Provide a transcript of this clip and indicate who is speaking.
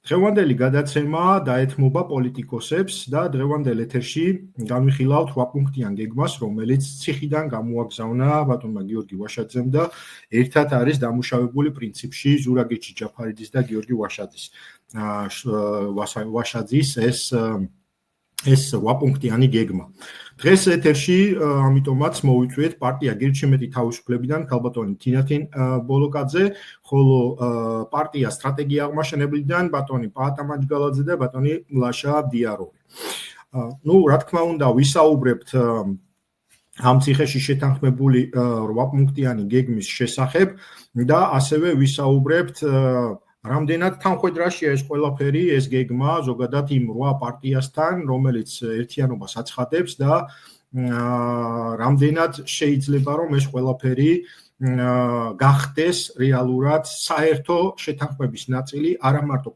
Speaker 1: დღევანდელი გადაცემა დაეთმობა პოლიტიკოსებს და დღევანდელ ეთერში განვიხილავთ 8 პუნქტიან გეგმას, რომელიც ციხიდან გამოაგზავნა ბატონმა გიორგი ვაშაძემ და ერთად არის დამუშავებული პრინციპში ზურაბ ჯაფარიძის და გიორგი ვაშაძის ეს 8 პუნქტიანი გეგმა. დღეს ეთერში ამიტომაც მოვიწვიეთ პარტია გირჩიმეტი თავისუფლებიდან ქალბატონი თინათინ ბოლოკაძე, ხოლო პარტია სტრატეგია აღმაშენებლიდან ბატონი პაატა მაჯგალაძე და ბატონი ლაშა დიაროვი. რა თქმა უნდა, ვისაუბრებთ ამ ციხეში შეთანხმებული 8 პუნქტიანი გეგმის შესახებ და ასევე ვისაუბრებთ რამდენად თანხვედრაშია ეს ყველაფერი, ეს გეგმა ზოგადად იმ 8 პარტიასთან, რომელიც ერთიანობას აცხადებს და რამდენად შეიძლება რომ ეს ყველაფერი გახდეს რეალურად საერთო შეთანხმების ნაწილი არა მარტო